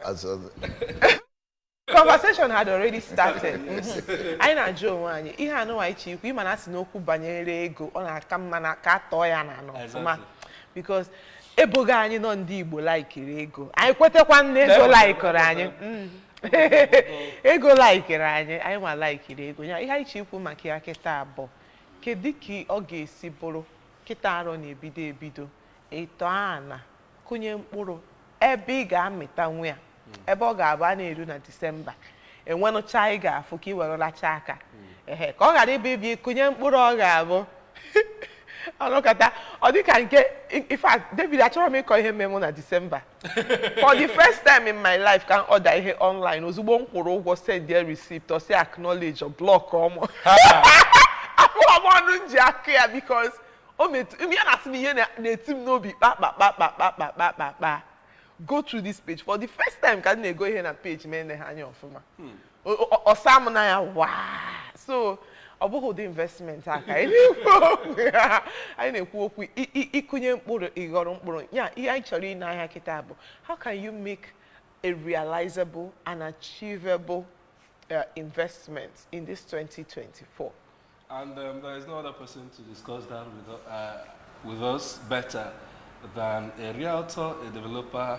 As Conversation had already started. Anyị na-ajụ onwe anyị ihe anụ nwa iche ikwu ịma na asị n'okwu banyere ego ọ na-aka mma na ka atọọ ya na anọ ọfụma because ebogo anyị nọ ndị Igbo laikiri ego anyị kwetekwa nne ego laikiri anyị ego laikiri anyị nwa laikiri ego ya ihe anyị chi ikwu maka ya kịta abụọ kedu ka ọ ga-esi bụrụ kịta arọ na-ebido ebido ịtọ ana kụnye mkpụrụ ebe ị ga-amịta nwe ya ebe ọ ga-abụ a na-eru na Disemba enwenụcha ị ga-afụ ka ị were lacha aka ehe ka ọ ghara ịbụ ibi kụnye mkpụrụ ọ ga-abụ ọnụkata ọ dịka nke in fact David achọrọ m ịkọ ihe mmemme na Disemba for the first time in my life ka m order ihe online ozugbo m kwụrụ ụgwọ send their receipt or say acknowledge or block ọmụ afọ ọnụ ji akụ ya because o metu ya na-asị m ihe na-eti m n'obi kpakpakpakpakpakpakpakpa go through this page for the first time ka m na-ego ihe na page mee ha anya ọfụma ọsa m na ya waa so ọ bụghị ụdị investment aka anyị na-ekwu okwu ịkụnye mkpụrụ ịghọrọ mkpụrụ ya ihe anyị chọrọ ị n'ahịa kịta bụ how can you make a realizable and achievable investment in this 2024. And there is no other person to discuss that with us better than a realtor, a developer.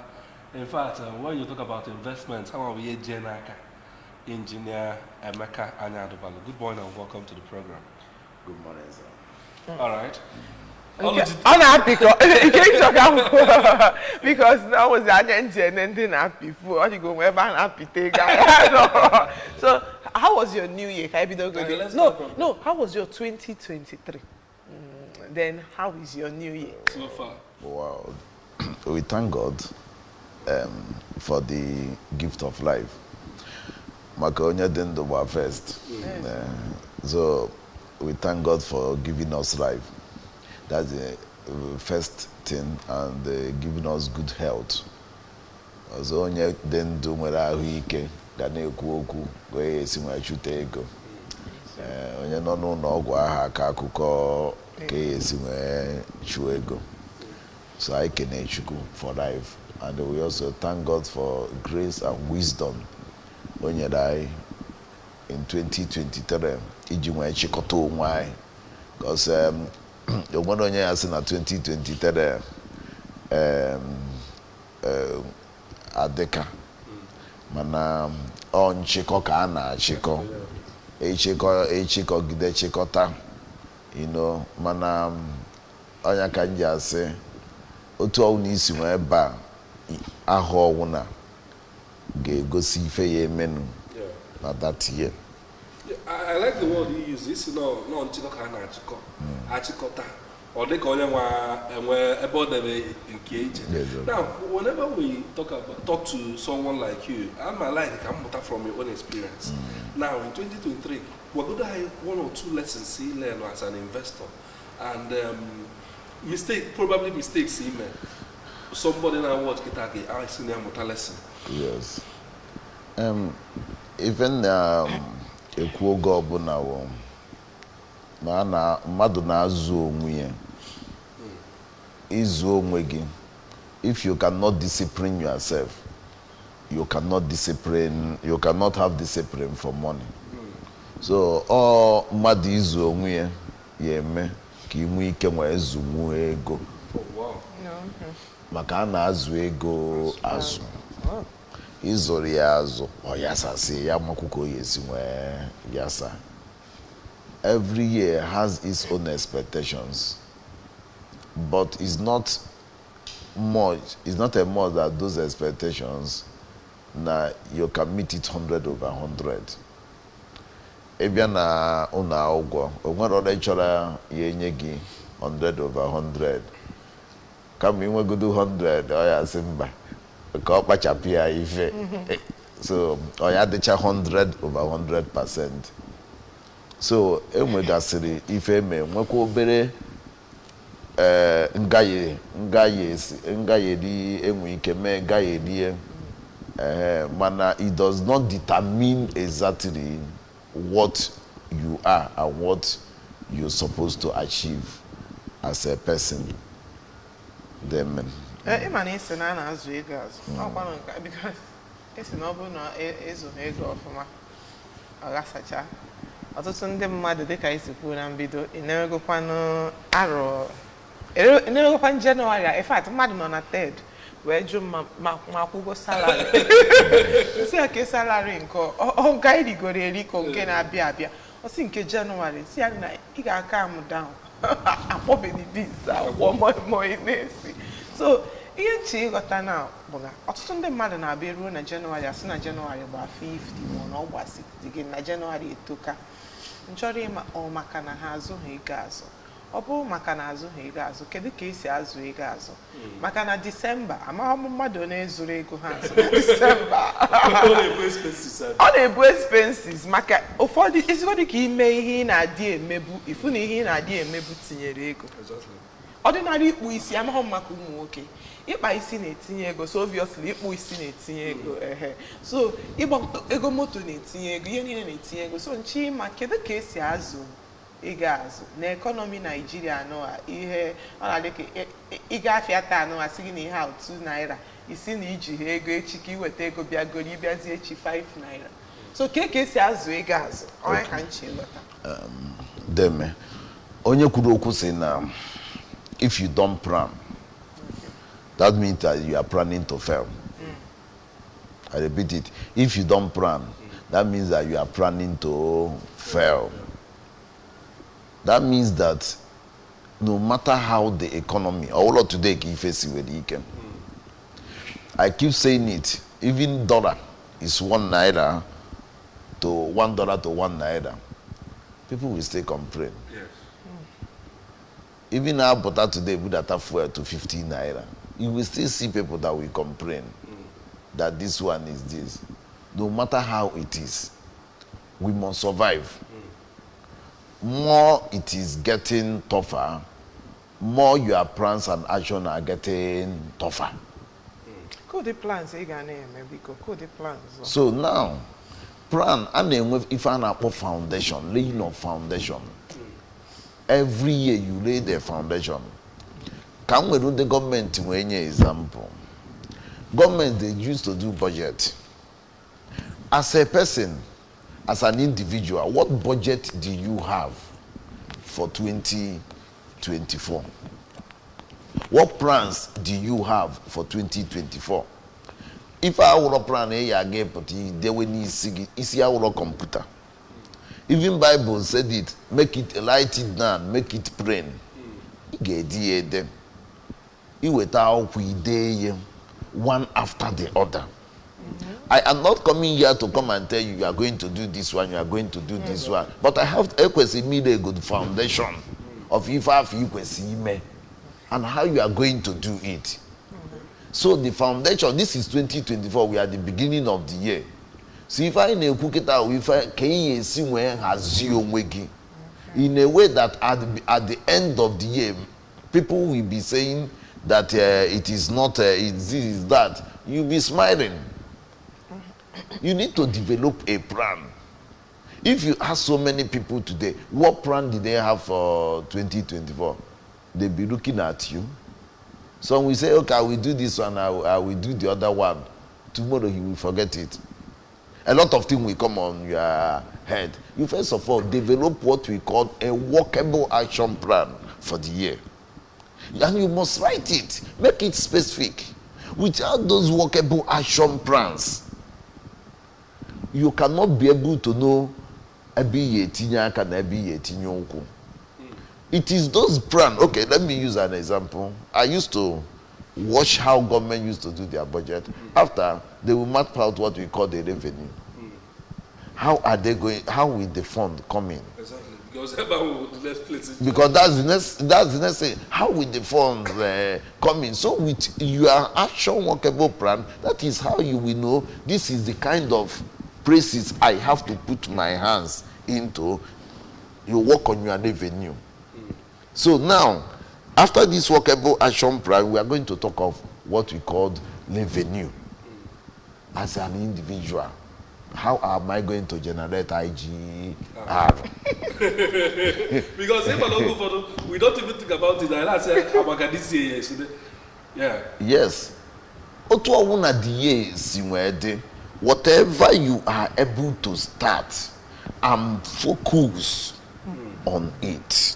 In fact, when you talk about investments, how are we Jenaka, engineer Emeka Anyadobalu? Good morning and welcome to the program. good morning, sir. All right. I'm happy because that was the engine and then happy before you go wherever I'm happy take. So how was your new year? No, how was your 2023? Then how is your new year? So far. Wow. We thank God for the gift of life. Makonya didn't do our first. So we thank God for giving us life. That's the first thing, and giving us good health. So onye didn't do nwere ahụike ga na-ekwu okwu wee esi nwa chute ego. Onye nọ n'ụlọ ọgwụ aha aka akụkọ ka esi nwee chụọ ego. So I can Chukwu for life, and we also thank God for grace and wisdom. Onye dai in 2023 iji nwee chịkọta onwe anyị, because onwere onye ya sị na 2023 adịka mana ọ nchịkọ ka a na-achịkọ echịkọgide chịkọta mana ọnya ka m ji asị otu ọwụ na isi nwee ebe a ahụ ọwụ na ga-egosi ife ya emenu na that year. I like the word he uses. No, nchiko ka na achiko. Achikota. Or they call them about the engage. Now, whenever we talk to someone like you, I'm like I'm from your own experience. Now, in 2023, we're going to have one or two lessons you learn as an investor, and probably mistakes he made. Somebody now watch Kitaki, I see them with a lesson. Yes. Even ekwu oge ọbụla na mmadụ na-azụ onwe ya ịzụ onwe gị. If you cannot discipline yourself, you cannot have discipline for money. So mmadụ ịzụ onwe ya ya eme ka ị nwee ike nwee zụnwu ego maka a na-azụ ego azụ ịzụrụ ya azụ ọ yasasị ya makwụkwọ ya esi nwee yasa. Every year has its own expectations, but it's not a must that those expectations na you can meet it 100/100. Ebia na ụlọ akwụkwọ onwere ọrụ chọrọ ya enye gị 100/100 kama inwegodo 100 ọ ya sị mba ka ọ kpachapụ ya ife. So ọ ya dịcha 100/100%. So enwegasịrị ife eme nwekwa obere ngayeri enwe ike mee ngayeri mana it does not determine exactly what you are and what you're supposed to achieve as a person. Ịma na isi na a na-azụ ego azụ because esi na ọ bụrụ na ịzụ ego ọfụma ọ gasacha ọtụtụ ndị mmadụ dịka isi kwuo na mbido na-enwegokwanụ arọ na-enwegokwa Jenụwarị in fact mmadụ nọ na third wee jụ ma kwụgo salari si ya ke salari nke ọ ga erigoro eriko nke na-abịa abịa ọ si nke Jenụwarị si ya na ị ga-aka m down akpọbeghị visa agwọ moi na-esi so ihe nche ịghọta na bụ na ọtụtụ ndị mmadụ na-abịa ruo na Jenụwarị asị na Jenụwarị gba 50 ma na ọ gba 60 gị na Jenụwarị etoka nchọrọ ịma ọ maka na ha azụghị ego azụ ọ bụrụ maka na azụghị ego azụ kedu ka esi azụ ego azụ maka na Disemba amaghị m mmadụ na-ezuru ego ha azụ na Disemba ọ na-ebu expenses maka ụfọdụ ezigbo dị ka ime ihe ị na-adị emebu ifu na ihe ị na-adị emebu tinyere ego ọdịnarị ịkpụ isi amaghị m maka ụmụ nwoke ịkpa isi na-etinye ego so obviously ịkpụ isi na-etinye ego so ịgba ego moto na-etinye ego ihe niile na-etinye ego so nchi ma kedu ka esi azụ ego azụ na ekọnọmi Naijiria anụwa ihe ọ na-adị ka ịga afịa taa anụwa sị gị na ihe a 2 naira isi na iji ha ego echi ka iweta ego bịagoro ịbịazi echi 5 naira so ka esi azụ ego azụ onye ka nchi lọta Deme onye kwuru okwu sị na if you don't plan, that means that you are planning to fail. I repeat it. If you don't plan, that means that you are planning to fail. That means that no matter how the economy, all of today, I keep saying it, even dollar is 1 naira to $1 to 1 naira. People will still complain. Yes. Even now, butter today, we that fuel to 15 naira. You will still see people that will complain that this one is this. No matter how it is, we must survive. More it is getting tougher, more your plans and action are getting tougher. Could the plans could the plans? So now, plan and if an apple foundation, laying of foundation. Every year you lay the foundation. Can we do the government in any example? Government, they used to do budget. As a person, as an individual, what budget do you have for 2024? What plans do you have for 2024? If I were a plan, they will need a computer. Even Bible said it, make it, light it down, make it plain. One after the other. I am not coming here to come and tell you you are going to do this one, you are going to do this one. But I have a good foundation of if I have me and how you are going to do it. So the foundation, this is 2024, we are at the beginning of the year. So if I cook it out, if I can see when has in a way that at the end of the year, people will be saying that it is not this is that. You'll be smiling. You need to develop a plan. If you ask so many people today, what plan did they have for 2024? They'll be looking at you. Some will say, okay, I will do this one, I will do the other one. Tomorrow you will forget it. A lot of things will come on your head. You first of all develop what we call a workable action plan for the year. And you must write it, make it specific. Without those workable action plans, you cannot be able to know it is those plans. Okay, let me use an example. I used to watch how government used to do their budget. After, they will map out what we call the revenue. How are they going, how will the fund come in? Exactly. Because that's the next thing. How will the funds come in? So with your action workable plan, that is how you will know this is the kind of places I have to put my hands into. You work on your revenue. So now, after this workable action plan, we are going to talk of what we call revenue. As an individual, how am I going to generate IGR? Because if I don't go for them, we don't even think about it. I say, this year, yeah. Yes. Otu ọwụ na the year si nwede whatever you are able to start and focus on it.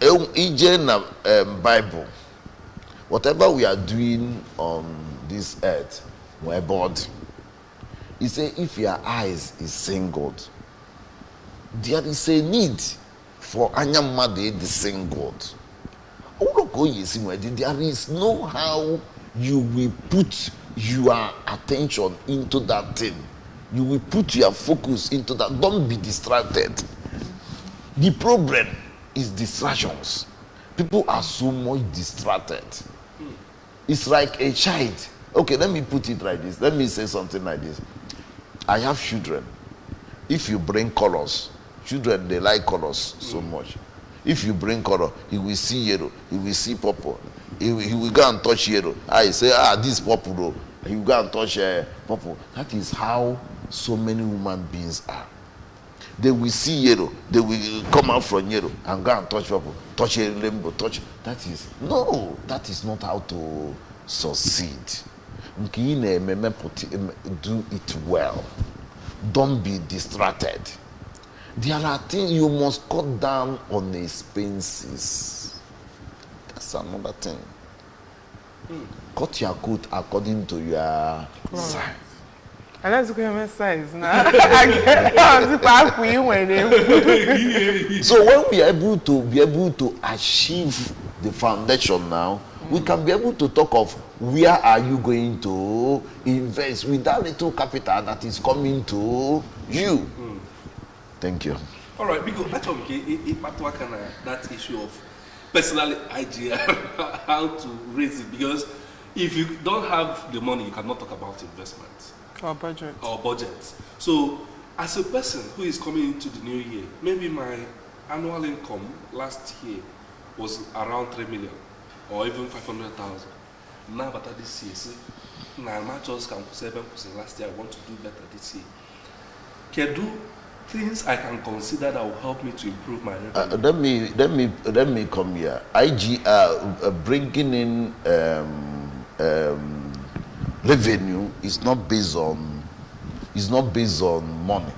In Bible, whatever we are doing on this earth, we're bored. He say if your eyes is singled, there is a need for anyamade the singled. There is no how you will put your attention into that thing. You will put your focus into that. Don't be distracted. The problem is distractions. People are so much distracted. It's like a child. Okay, let me put it like this. Let me say something like this. I have children. If you bring colors, children, they like colors so much. If you bring color, he will see yellow, he will see purple, he will go and touch yellow. I say, this purple though. He will go and touch purple. That is how so many human beings are. They will see yellow, they will come out from yellow and go and touch purple, touch a rainbow, touch. That is not how to succeed. Do it well. Don't be distracted. There are things you must cut down on expenses. That's another thing. Cut your coat according to your size. And that's going size now. So when we are able to achieve the foundation now, we can be able to talk of where are you going to invest with that little capital that is coming to you. Thank you. All right, because actually, that issue of personal idea, how to raise it. Because if you don't have the money, you cannot talk about investment or budget. So, as a person who is coming into the new year, maybe my annual income last year was around 3 million or even 500,000. Now, but this year, see, now my just can 7% last year. I want to do better this year. Can do things I can consider that will help me to improve my revenue. Let me come here. IGR bringing in revenue is not based on money.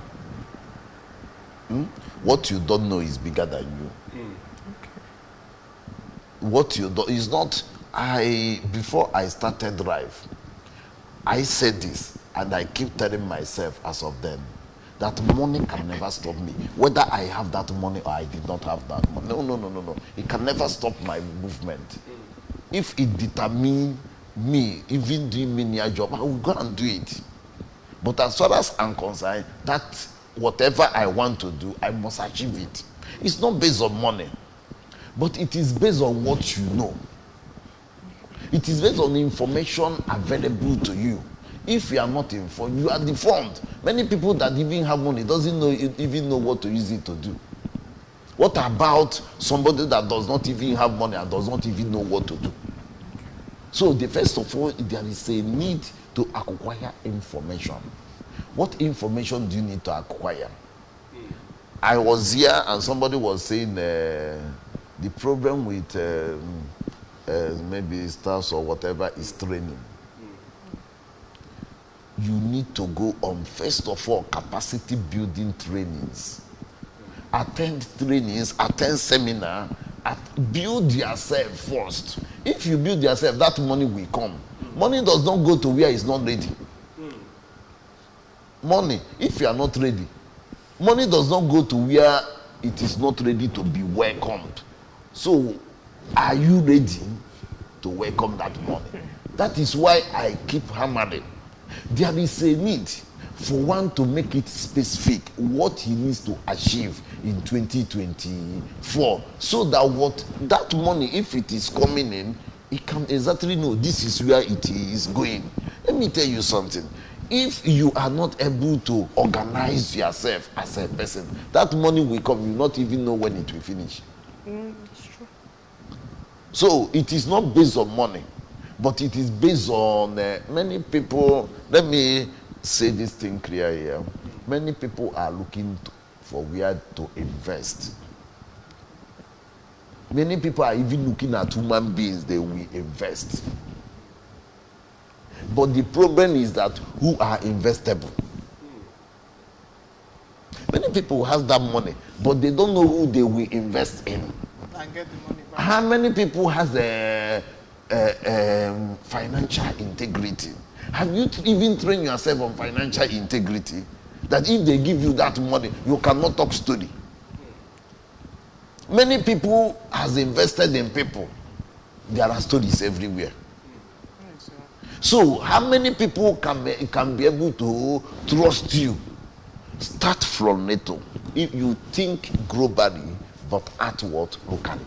What you don't know is bigger than you. Okay. What you do is not. Before I started Drive, I said this, and I keep telling myself as of then, that money can never stop me. Whether I have that money or I did not have that money. No. It can never stop my movement. If it determines me, even doing menial job, I will go and do it. But as far as I'm concerned, that whatever I want to do, I must achieve it. It's not based on money, but it is based on what you know. It is based on the information available to you. If you are not informed, you are deformed. Many people that even have money doesn't even know what to use it to do. What about somebody that does not even have money and does not even know what to do? So first of all, there is a need to acquire information. What information do you need to acquire? I was here and somebody was saying the problem with maybe stars or whatever is training. You need to go on, first of all, capacity building trainings. Attend trainings, attend seminar, build yourself first. If you build yourself, that money will come. Money does not go to where it's not ready. Money, if you are not ready, money does not go to where it is not ready to be welcomed. So, are you ready to welcome that money? That is why I keep hammering. There is a need for one to make it specific what he needs to achieve in 2024, so that that money, if it is coming in, he can exactly know this is where it is going. Let me tell you something. If you are not able to organize yourself as a person, that money will come, you will not even know when it will finish. That's true. So it is not based on money, but it is based on many people. Let me say this thing clear here. Many people are looking for where to invest. Many people are even looking at human beings they will invest. But the problem is that who are investable. Many people have that money, but they don't know who they will invest in. And get the money back. How many people has a financial integrity? Have you even trained yourself on financial integrity? That if they give you that money, you cannot talk story. Many people has invested in people. There are stories everywhere. So how many people can be able to trust you? Start from NATO. If you think globally, but act what? Locally.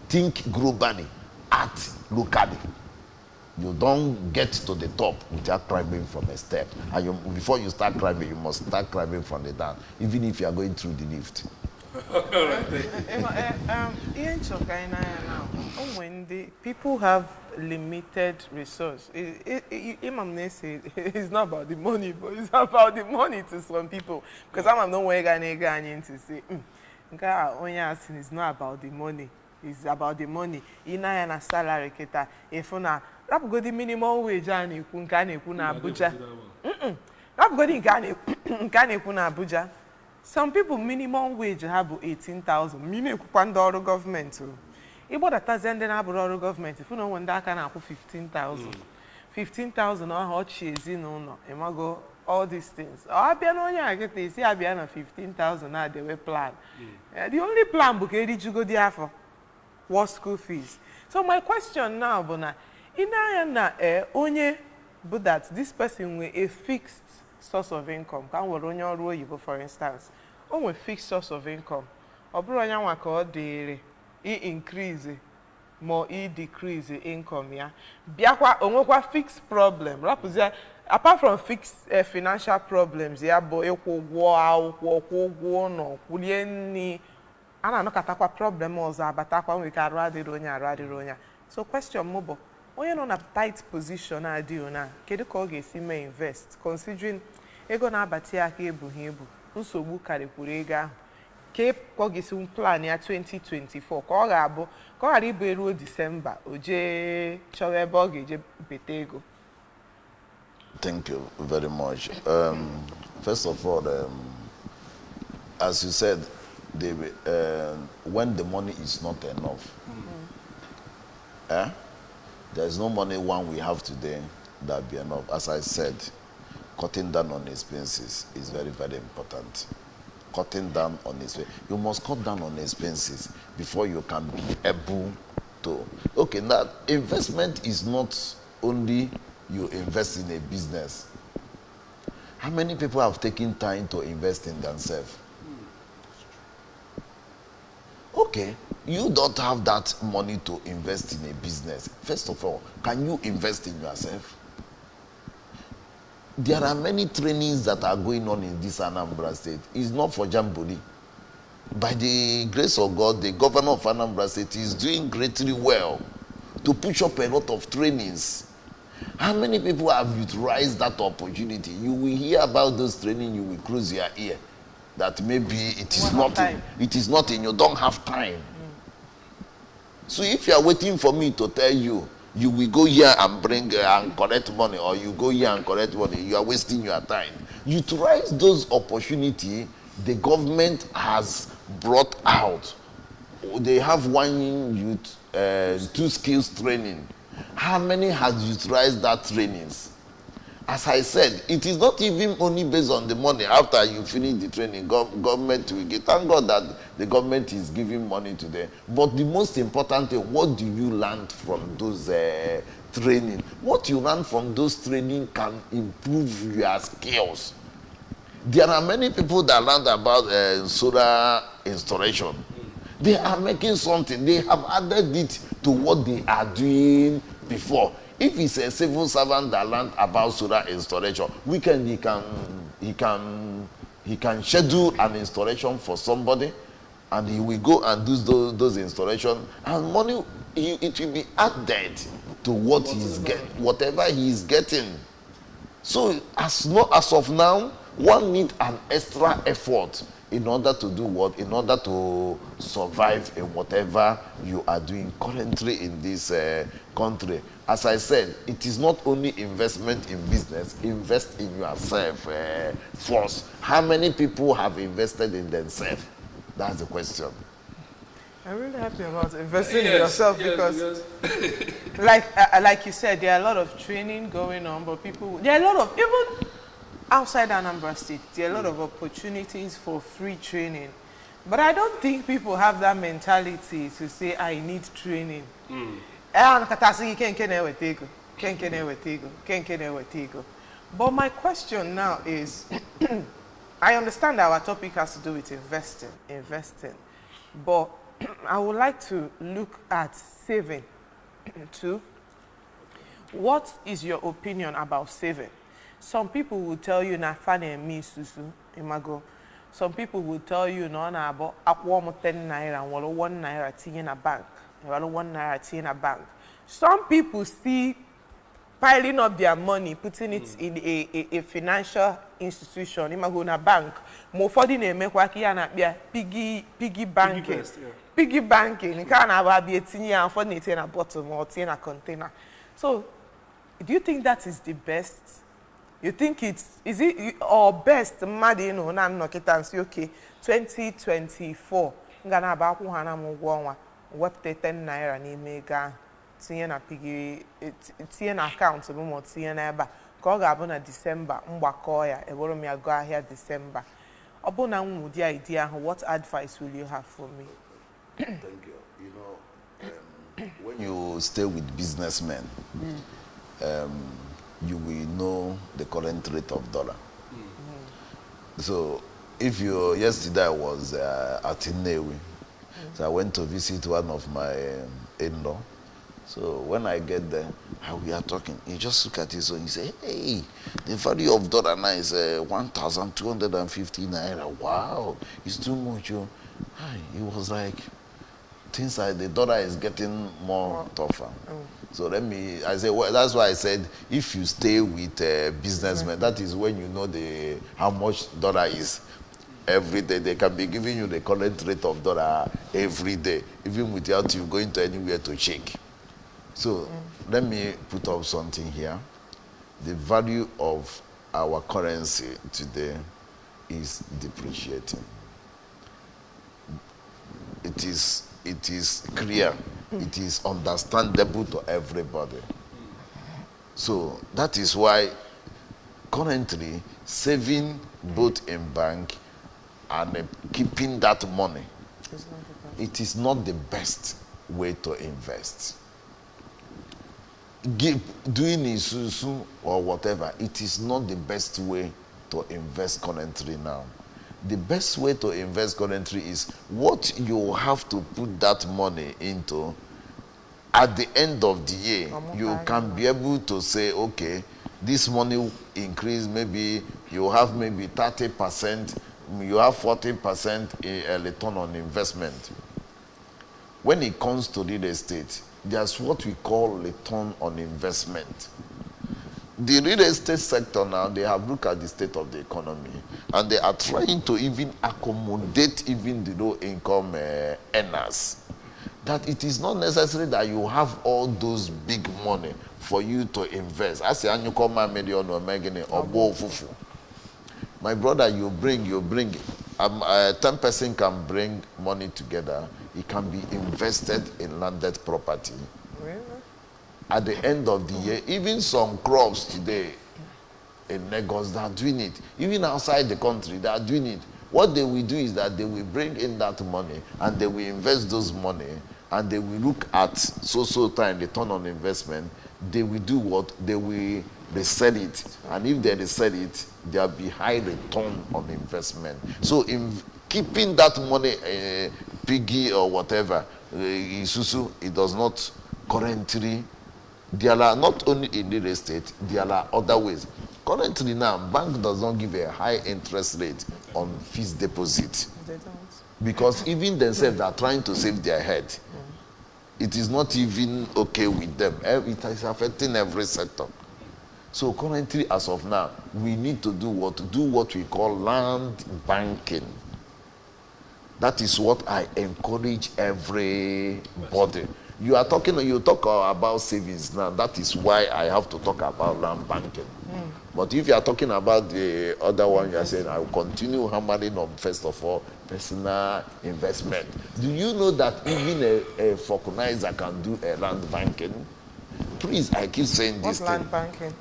Think globally, act locally. You don't get to the top without climbing from a step. And before you start climbing, you must start climbing from the down, even if you are going through the lift. When the people have limited resource, Imam say it's not about the money, but it's about the money to some people. Because I'm not going to say, it's not about the money. It's about the money. Ina na salary kita. If na rap go the minimum wage ani kunkane kuna Abuja. Rap go the nkane kuna Abuja. Some people minimum wage have 18,000. Mini kupanda government. Ibo that tazende na aburo government. If you know when that can happen 15,000. 15,000 or hot cheese no. Imago all these things. I get they say I 15,000 now they were plan. The only plan book you go there for was school fees. So my question now, Bona, ina onye but that this person with a fixed source of income. Can we run your role, for instance? On a fixed source of income. Obronya wako daily, increase more decrease income, yeah. Biakwa onwekwa fixed problem. Apart from fixed financial problems, yeah, but no kulieni ana no katakwa problem ozo abatakwa we ka radironya. So question mobo. Onye no na tight position adi ona, kedu ka o ga-esi mee invest considering ego na abati aka ebughị ebu nsogbu karịkwuru ego ahụ ka ọ ga-esi plan ya 2024 ka ọ ga-abụ ka ọ ghara ibu eruo December o jee chọwa ebe ọ ga-eje bete ego. Thank you very much. First of all, as you said, when the money is not enough, there's no money one we have today that be enough. As I said, cutting down on expenses is very, very important. Cutting down on expenses. You must cut down on expenses before you can be able to. Okay, now investment is not only you invest in a business. How many people have taken time to invest in themselves? Okay, you don't have that money to invest in a business. First of all, can you invest in yourself? There are many trainings that are going on in this Anambra State. It's not for Jamboree. By the grace of God, the governor of Anambra State is doing greatly well to push up a lot of trainings. How many people have utilized that opportunity? You will hear about those trainings, you will close your ear. That maybe it is nothing, you don't have time. So if you are waiting for me to tell you, you will go here and bring and collect money, or you go here and collect money, you are wasting your time. Utilize those opportunities the government has brought out. They have one youth, 2 skills training. How many has utilized that trainings? As I said, it is not even only based on the money. After you finish the training, government will give. Thank God that the government is giving money to them. But the most important thing, what do you learn from those training? What you learn from those training can improve your skills. There are many people that learned about solar installation. They are making something. They have added it to what they are doing before. If it's a civil servant that learned about solar installation, he can schedule an installation for somebody, and he will go and do those installations, and money it will be added to what whatever he is getting. So as of now, one need an extra effort in order to do what? In order to survive in whatever you are doing currently in this country. As I said, it is not only investment in business, invest in yourself first. How many people have invested in themselves? That's the question. I'm really happy about investing in Yes, yourself yes, because, because like you said, there are a lot of training going on, but there are a lot of, even outside Anambra State, there are a lot of opportunities for free training. But I don't think people have that mentality to say, I need training. But my question now is, I understand our topic has to do with investing, but I would like to look at saving too. What is your opinion about saving? Some people will tell you na fan and me susu imago. Some people will tell you no na about akwa 10 naira and 1 naira tea in a bank. 1 naira tea in a bank. Some people see piling up their money, putting it in a financial institution, imago na bank. Mo for the name na piggy banking. Piggy banking. You can't have a tinny and for it in a bottom or in a container. So, do you think that is the best? You think is it or best? Madi no na and say okay, 2024. Ngana about kuhana mugwa wepte 10 naira ni mega tinye na piggy tinye na account mo tinye na eba ka ọ ga-abụ na December mgbakọ ya eboro m ya go ahịa December. Ọ bụ na nwudi idea ahụ, what advice will you have for me? Thank you. You know, when you stay with businessmen, you will know the current rate of dollar. So, if you yesterday I was at Inewi, so I went to visit one of my in-law. So when I get there, we are talking. He just look at his own. He say, "Hey, the value of dollar now is 1,250 naira. Wow, it's too much." He was like, things like the dollar is getting more tougher. So I say, well, that's why I said, if you stay with businessmen, that is when you know how much dollar is every day. They can be giving you the current rate of dollar every day, even without you going to anywhere to check. So let me put up something here. The value of our currency today is depreciating. It is clear. It is understandable to everybody. So that is why currently saving both in bank and keeping that money, it is not the best way to invest. Doing isusu or whatever, it is not the best way to invest currently now. The best way to invest currently is what you have to put that money into. At the end of the year, you can be able to say, okay, this money increase, maybe you have maybe 30%, you have 40% a return on investment. When it comes to real estate, there's what we call return on investment. The real estate sector now, they have looked at the state of the economy and they are trying to even accommodate even the low income earners. That it is not necessary that you have all those big money for you to invest. As a my brother, you bring 10 person can bring money together. It can be invested in landed property. Really? At the end of the year, even some crops today in Lagos, they are doing it. Even outside the country, they are doing it. What they will do is that they will bring in that money and they will invest those money and they will look at so time return on investment. They will do what? They will resell it. And if they resell it, there will be high return on investment. So in keeping that money piggy or whatever, it does not currently. There are not only in real estate, there are other ways. Currently now, bank does not give a high interest rate on fixed deposit. They don't. Because even themselves are trying to save their head. It is not even okay with them. It is affecting every sector. So currently, as of now, we need to do what we call land banking. That is what I encourage everybody. You talk about savings now. That is why I have to talk about land banking. But if you are talking about the other one, you are saying, I will continue hammering on, first of all, personal investment. Do you know that even a vulcanizer can do a land banking? Please, I keep saying this What's thing. land banking?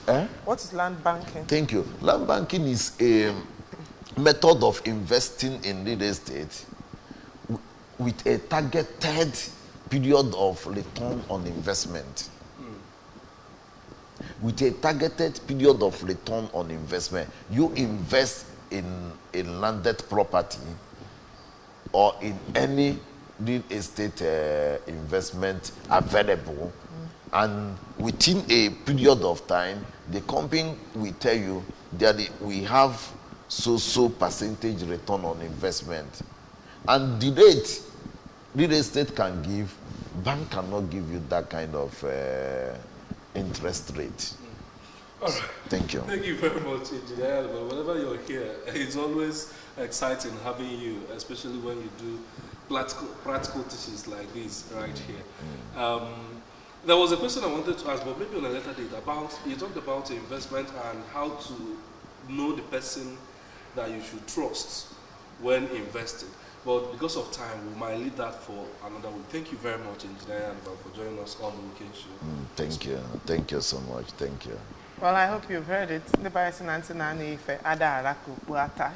Eh? What is land banking? Thank you. Land banking is a method of investing in real estate with a targeted period of return on investment. With a targeted period of return on investment, you invest in landed property or in any real estate investment available, and within a period of time, the company will tell you that we have so percentage return on investment, and the rate real estate can give, bank cannot give you that kind of interest rate. All right. Thank you. Thank you very much, Engineer. But whenever you're here, it's always exciting having you, especially when you do practical teachings like this right here. There was a question I wanted to ask, but maybe on a later date, about, you talked about investment and how to know the person that you should trust when investing. But because of time, we might leave that for another week. Thank you very much, Engineer, for joining us on the weekend show. Thank you. Thank you so much. Thank you. Well, I hope you've heard it.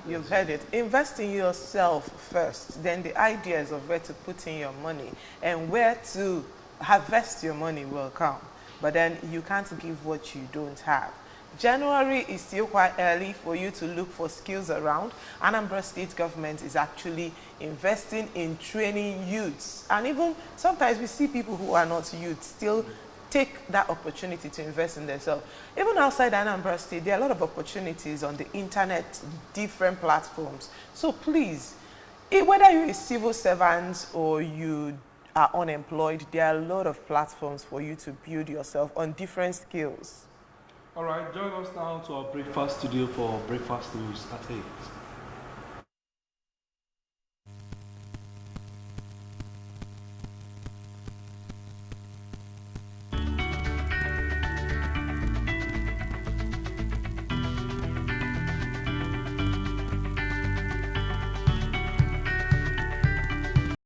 You've heard it. Invest in yourself first, then the ideas of where to put in your money and where to harvest your money will come. But then you can't give what you don't have. January is still quite early for you to look for skills around. Anambra State government is actually investing in training youths. And even sometimes we see people who are not youths still take that opportunity to invest in themselves. Even outside Anambra State, there are a lot of opportunities on the internet, different platforms. So please, whether you're a civil servant or you are unemployed, there are a lot of platforms for you to build yourself on different skills. All right, join us now to our breakfast studio for breakfast news at 8.